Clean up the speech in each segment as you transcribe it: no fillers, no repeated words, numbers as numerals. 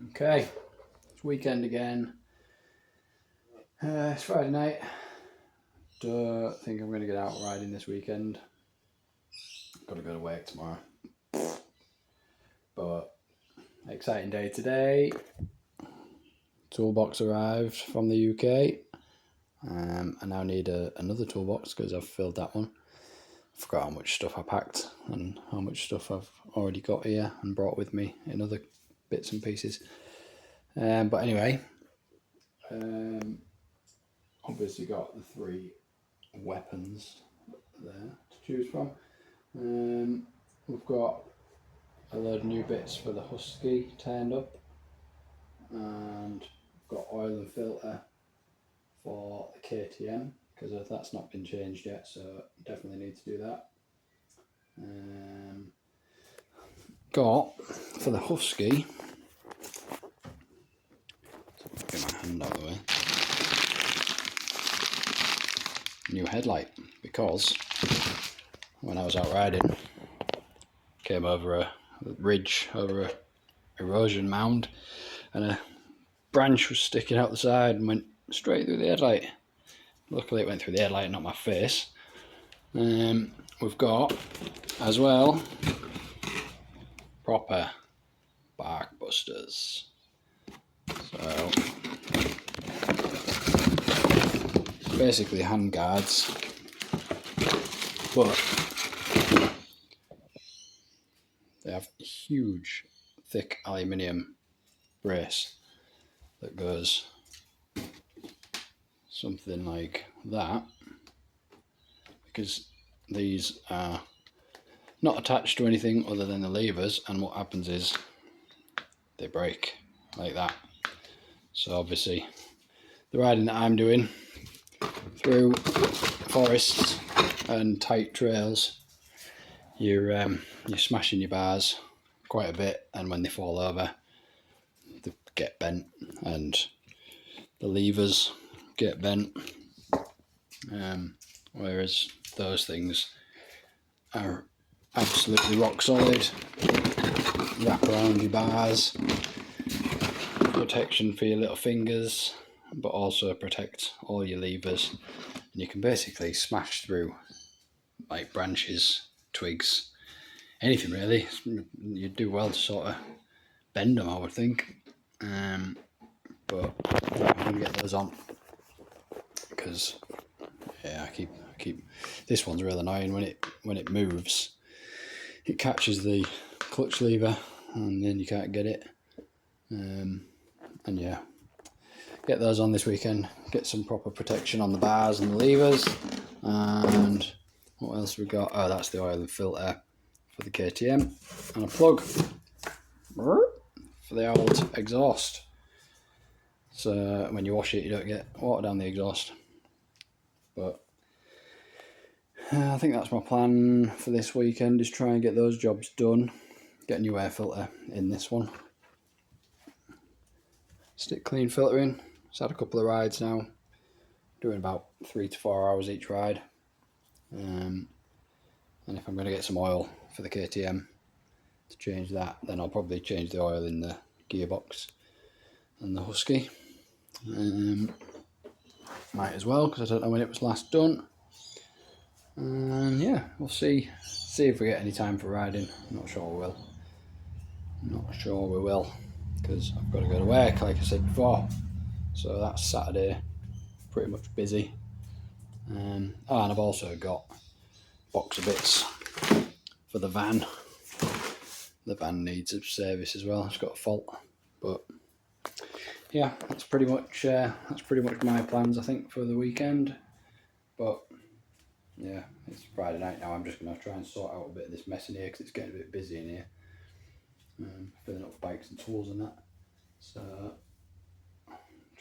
Okay, it's weekend again. It's Friday night. Don't think I'm going to get out riding this weekend. Got to go to work tomorrow. But exciting day today. Toolbox arrived from the UK. I now need another toolbox because I've filled that one. I forgot how much stuff I packed and how much stuff I've already got here and brought with me in other bits and pieces. But anyway, obviously got the 3 weapons there to choose from. We've got a load of new bits for the Husky turned up, and we've got oil and filter for the KTM because that's not been changed yet, so definitely need to do that. Got for the Husky, get my hand out of the way, new headlight, because when I was out riding, came over a ridge, over a erosion mound, and a branch was sticking out the side and went straight through the headlight. Luckily it went through the headlight, not my face. We've got as well proper Barkbusters. So basically hand guards, but they have a huge thick aluminium brace that goes something like that, because these are not attached to anything other than the levers, and what happens is they break like that. So obviously the riding that I'm doing through forests and tight trails, you're smashing your bars quite a bit, and when they fall over they get bent and the levers get bent, whereas those things are absolutely rock solid, wrap around your bars, protection for your little fingers, but also protect all your levers, and you can basically smash through like branches, twigs, anything really. You'd do well to sort of bend them, I would think. But I'm going to get those on because yeah, I keep this one's really annoying when it moves. It catches the clutch lever and then you can't get it. And yeah, get those on this weekend. Get some proper protection on the bars and the levers. And what else we got? Oh, that's the oil and filter for the KTM, and a plug for the old exhaust. So when you wash it, you don't get water down the exhaust. But I think that's my plan for this weekend, is try and get those jobs done. Get a new air filter in this one. Stick clean filter in. Just had a couple of rides now, doing about 3 to 4 hours each ride. And if I'm going to get some oil for the KTM to change that, then I'll probably change the oil in the gearbox and the Husky. Might as well, because I don't know when it was last done. And yeah, we'll see if we get any time for riding. I'm not sure we will, because I've got to go to work, like I said before. So that's Saturday, pretty much busy. And I've also got a box of bits for the van. The van needs a service as well. It's got a fault, but yeah, that's pretty much my plans, I think, for the weekend. But yeah, it's Friday night now. I'm just going to try and sort out a bit of this mess in here because it's getting a bit busy in here. Filling up bikes and tools and that. So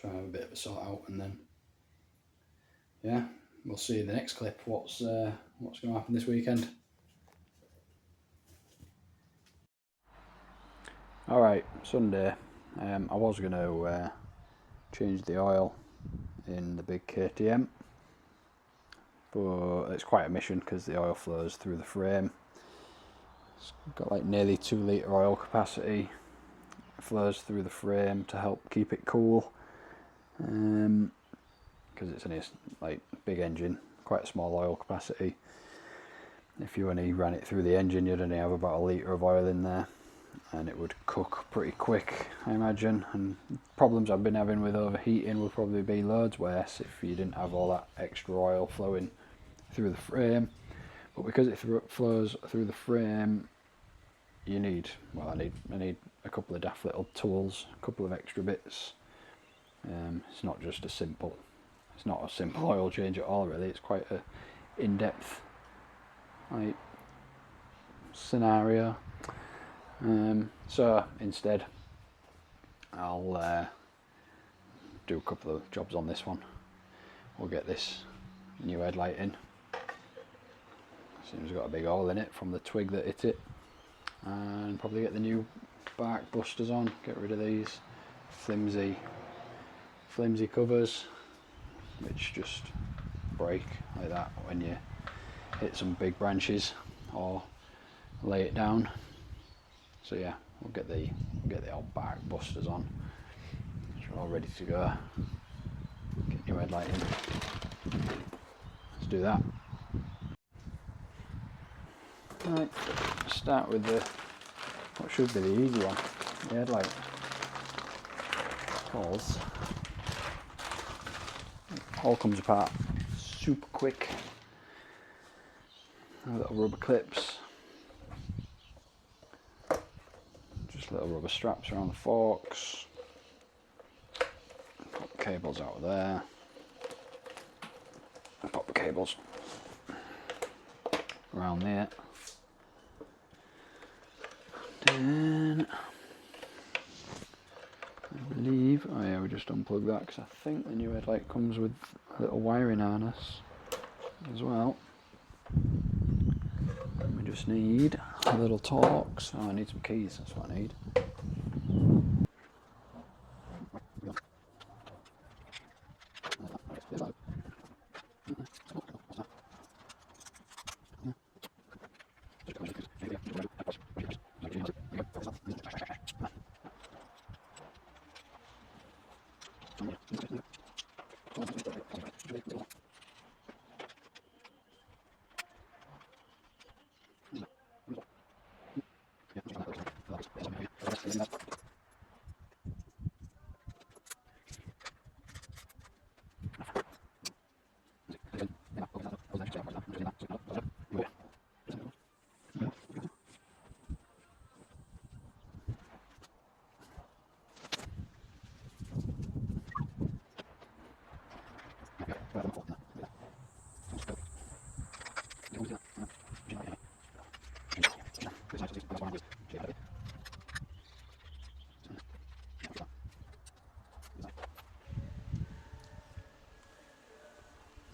try and have a bit of a sort out, and then yeah, we'll see in the next clip what's going to happen this weekend. Alright, Sunday. I was going to change the oil in the big KTM, but it's quite a mission because the oil flows through the frame. It's got like nearly 2 litre oil capacity, flows through the frame to help keep it cool, because it's only like big engine, quite a small oil capacity. If you only ran it through the engine, you'd only have about a litre of oil in there, and it would cook pretty quick, I imagine. And problems I've been having with overheating would probably be loads worse if you didn't have all that extra oil flowing through the frame. But because it flows through the frame, you need, well, I need a couple of daft little tools, a couple of extra bits. It's not just a simple, it's not a simple oil change at all really. It's quite a in-depth like scenario. So instead I'll do a couple of jobs on this one. We'll get this new headlight in. Seems it's got a big hole in it from the twig that hit it, and probably get the new Barkbusters on, get rid of these flimsy covers which just break like that when you hit some big branches or lay it down. So yeah, we'll get the old Barkbusters on. We're all ready to go. Get new headlight in. Let's do that. Right, start with what should be the easy one, the headlight. All comes apart super quick. Little rubber clips, just little rubber straps around the forks. Pop the cables out of there. Pop the cables around there. Then I believe, oh yeah, we just unplug that because I think the new headlight comes with a little wiring harness as well. And we just need a little Torx. Oh, I need some keys, that's what I need.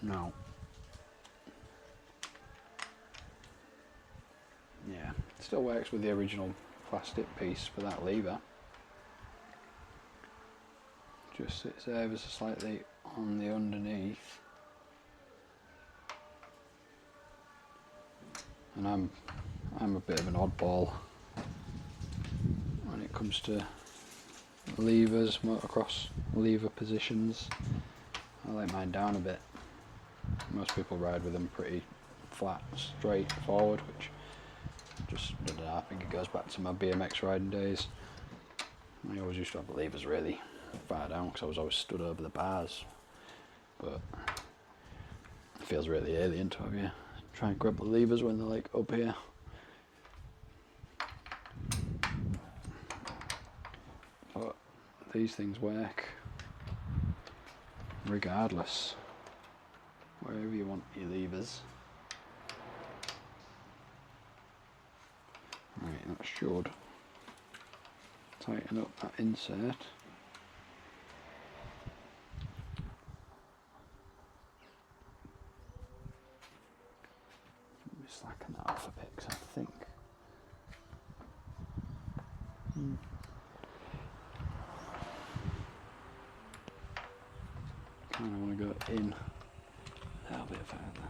No. Yeah, still works with the original plastic piece for that lever. Just sits there ever so slightly on the underneath. And I'm a bit of an oddball when it comes to levers, motocross lever positions. I like mine down a bit. Most people ride with them pretty flat, straight forward, which just, I don't know, I think it goes back to my BMX riding days. I always used to have the levers really far down because I was always stood over the bars, but it feels really alien to have you try and grab the levers when they're like up here. But these things work regardless, wherever you want your levers. Right, that should tighten up that insert. Slacken that off a bit because I think kind of want to go in a little bit further.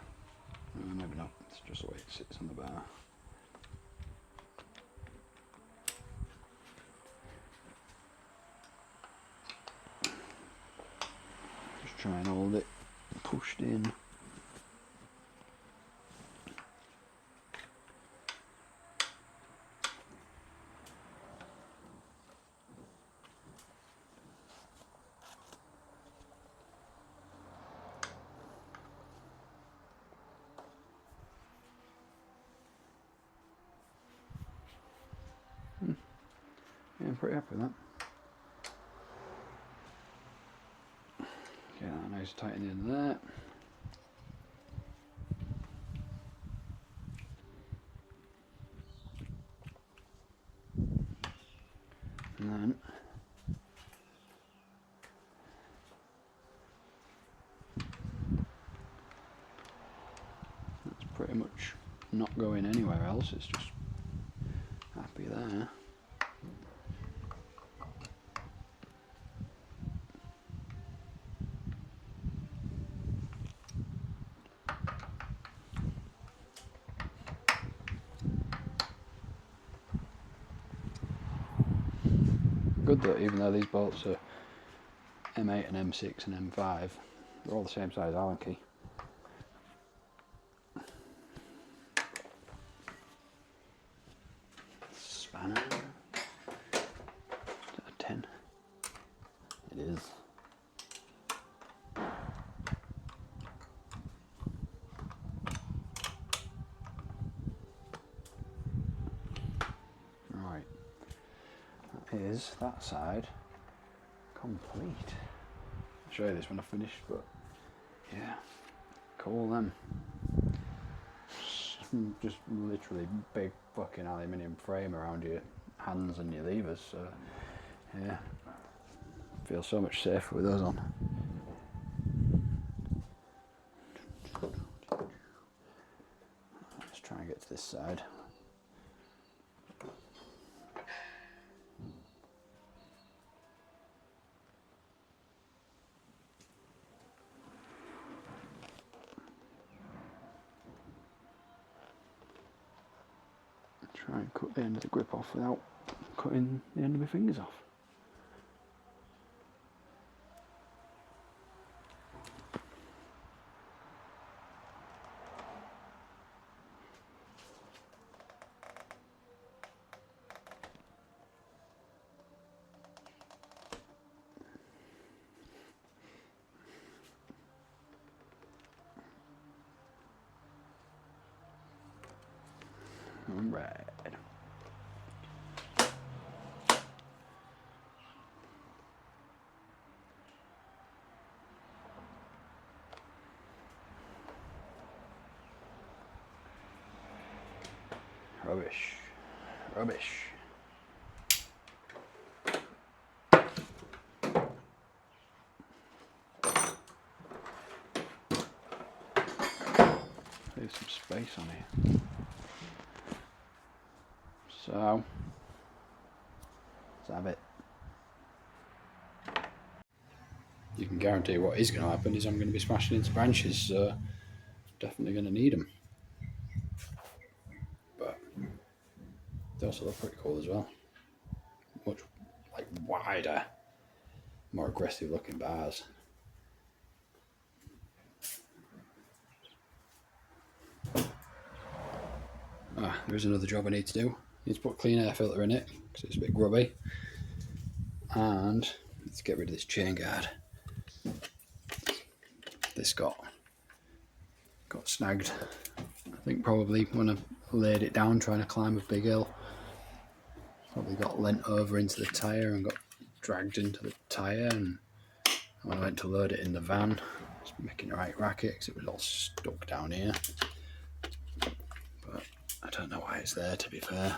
No, maybe not, it's just the way it sits on the bar. try and hold it pushed in. Yeah, I'm pretty happy with that. Get that nice tight in the end of that. And then that's pretty much not going anywhere else, it's just happy there. Good that even though these bolts are M8 and M6 and M5, they're all the same size Allen key. Spanner. Is that a 10? It is. Right. That is that side complete. I'll show you this when I finish, but yeah, cool then. Just literally big fucking aluminium frame around your hands and your levers, so yeah, feel so much safer with those on. Let's try and get to this side. Try and cut the end of the grip off without cutting the end of my fingers off. Alright. Rubbish. Rubbish. There's some space on here. So, let's have it. You can guarantee what is going to happen is I'm going to be smashing into branches, so definitely going to need them. But they also look pretty cool as well. Much like wider, more aggressive looking bars. There's another job I need to do. I need to put a clean air filter in it because it's a bit grubby. And let's get rid of this chain guard. This got snagged. I think probably when I laid it down trying to climb a big hill. Probably got lent over into the tyre and got dragged into the tyre, and when I went to load it in the van, I was making the right racket because it was all stuck down here. But I don't know why it's there, to be fair.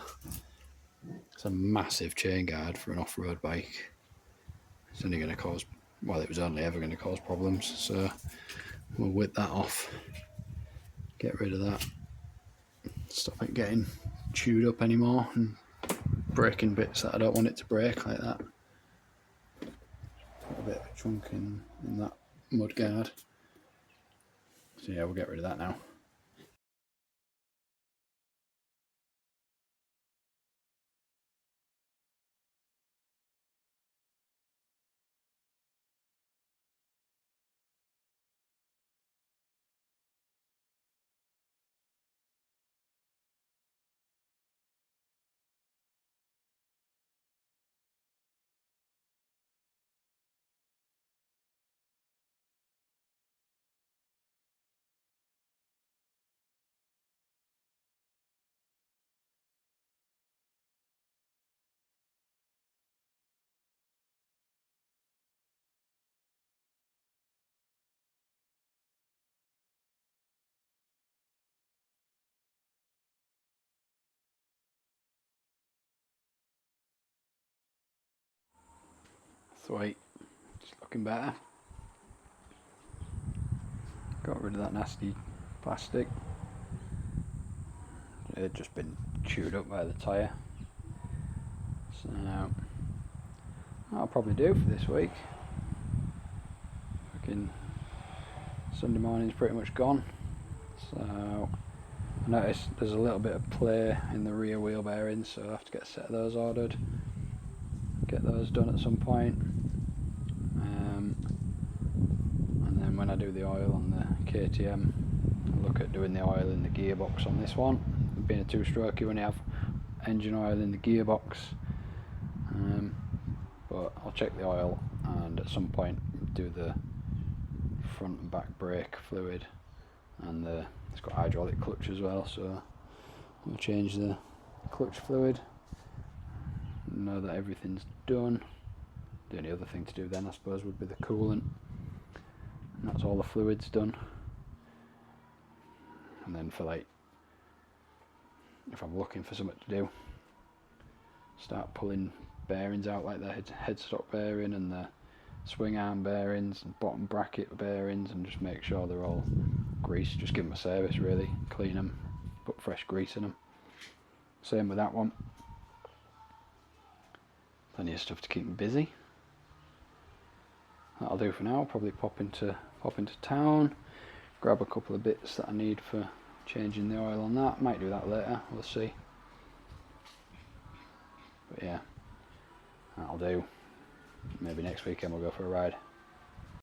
It's a massive chain guard for an off-road bike. It's only going to cause, well, it was only ever going to cause problems, so we'll whip that off, get rid of that, stop it getting chewed up anymore and breaking bits that I don't want it to break like that. Got a bit of a chunk in that mud guard, so yeah, we'll get rid of that now. Sweet, it's looking better. Got rid of that nasty plastic. It had just been chewed up by the tyre. So that'll probably do for this week. Fucking Sunday morning's pretty much gone. So I noticed there's a little bit of play in the rear wheel bearings, so I'll have to get a set of those ordered. Get those done at some point. And then when I do the oil on the KTM, I'll look at doing the oil in the gearbox on this one. Being a two-stroke, you only have engine oil in the gearbox. But I'll check the oil and at some point do the front and back brake fluid, and it's got hydraulic clutch as well, so I'll change the clutch fluid. Know that everything's done. The only other thing to do then, I suppose, would be the coolant, and that's all the fluids done. And then for like, if I'm looking for something to do, start pulling bearings out, like the headstock bearing and the swing arm bearings and bottom bracket bearings, and just make sure they're all greased. Just give them a service, really, clean them, put fresh grease in them. Same with that one. Plenty of stuff to keep me busy. That'll do for now. I'll probably pop into town, grab a couple of bits that I need for changing the oil on that. Might do that later, we'll see. But yeah, that'll do. Maybe next weekend we'll go for a ride.